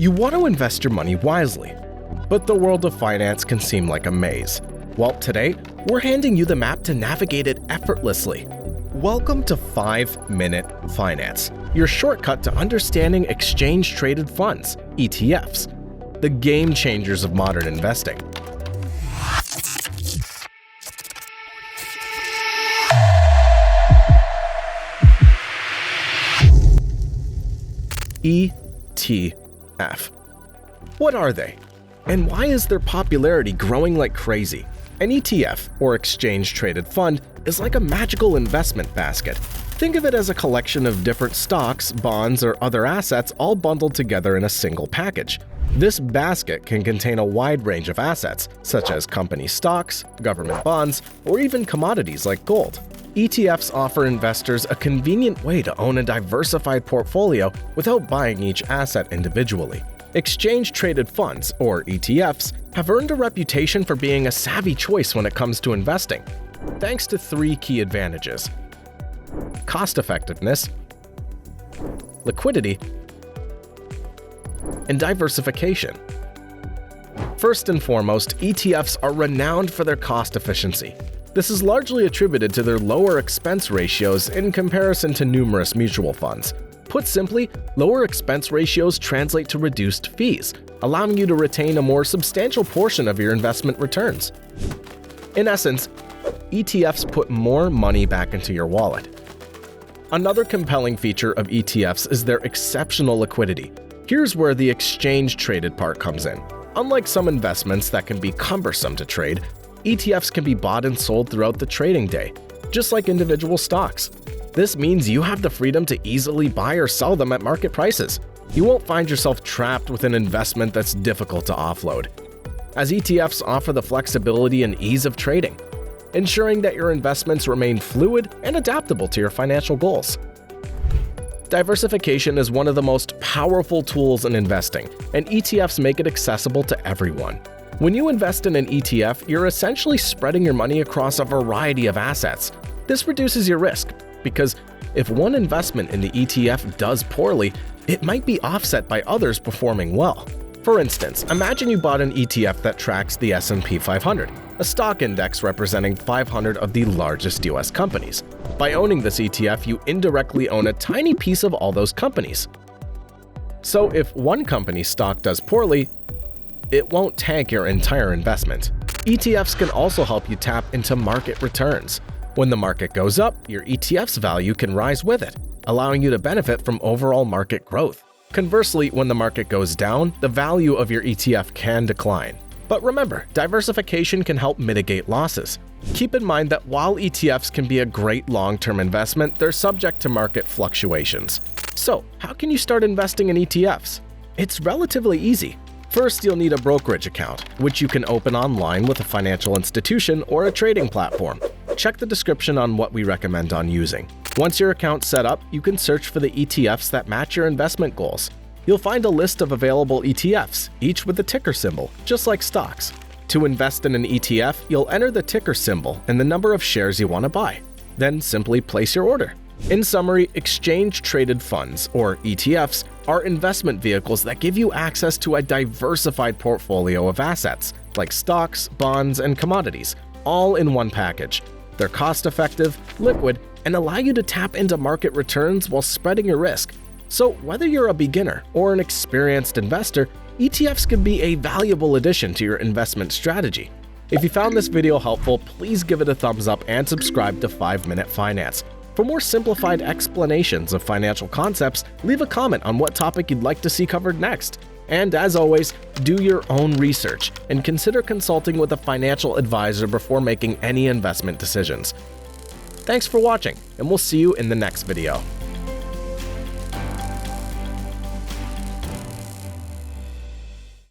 You want to invest your money wisely, but the world of finance can seem like a maze. Well, today, we're handing you the map to navigate it effortlessly. Welcome to 5-Minute Finance, your shortcut to understanding exchange-traded funds, ETFs, the game changers of modern investing. ETF. What are they? And why is their popularity growing like crazy? An ETF, or exchange-traded fund, is like a magical investment basket. Think of it as a collection of different stocks, bonds, or other assets all bundled together in a single package. This basket can contain a wide range of assets, such as company stocks, government bonds, or even commodities like gold. ETFs offer investors a convenient way to own a diversified portfolio without buying each asset individually. Exchange-traded funds, or ETFs, have earned a reputation for being a savvy choice when it comes to investing, thanks to three key advantages: cost-effectiveness, liquidity, and diversification. First and foremost, ETFs are renowned for their cost efficiency. This is largely attributed to their lower expense ratios in comparison to numerous mutual funds. Put simply, lower expense ratios translate to reduced fees, allowing you to retain a more substantial portion of your investment returns. In essence, ETFs put more money back into your wallet. Another compelling feature of ETFs is their exceptional liquidity. Here's where the exchange-traded part comes in. Unlike some investments that can be cumbersome to trade, ETFs can be bought and sold throughout the trading day, just like individual stocks. This means you have the freedom to easily buy or sell them at market prices. You won't find yourself trapped with an investment that's difficult to offload, as ETFs offer the flexibility and ease of trading, ensuring that your investments remain fluid and adaptable to your financial goals. Diversification is one of the most powerful tools in investing, and ETFs make it accessible to everyone. When you invest in an ETF, you're essentially spreading your money across a variety of assets. This reduces your risk, because if one investment in the ETF does poorly, it might be offset by others performing well. For instance, imagine you bought an ETF that tracks the S&P 500, a stock index representing 500 of the largest US companies. By owning this ETF, you indirectly own a tiny piece of all those companies. So if one company's stock does poorly, it won't tank your entire investment. ETFs can also help you tap into market returns. When the market goes up, your ETF's value can rise with it, allowing you to benefit from overall market growth. Conversely, when the market goes down, the value of your ETF can decline. But remember, diversification can help mitigate losses. Keep in mind that while ETFs can be a great long-term investment, they're subject to market fluctuations. So, how can you start investing in ETFs? It's relatively easy. First, you'll need a brokerage account, which you can open online with a financial institution or a trading platform. Check the description on what we recommend on using. Once your account's set up, you can search for the ETFs that match your investment goals. You'll find a list of available ETFs, each with a ticker symbol, just like stocks. To invest in an ETF, you'll enter the ticker symbol and the number of shares you want to buy. Then simply place your order. In summary, exchange-traded funds, or ETFs, are investment vehicles that give you access to a diversified portfolio of assets, like stocks, bonds, and commodities, all in one package. They're cost-effective, liquid, and allow you to tap into market returns while spreading your risk. So whether you're a beginner or an experienced investor, ETFs can be a valuable addition to your investment strategy. If you found this video helpful, please give it a thumbs up and subscribe to 5-Minute Finance. For more simplified explanations of financial concepts, leave a comment on what topic you'd like to see covered next. And as always, do your own research and consider consulting with a financial advisor before making any investment decisions. Thanks for watching, and we'll see you in the next video.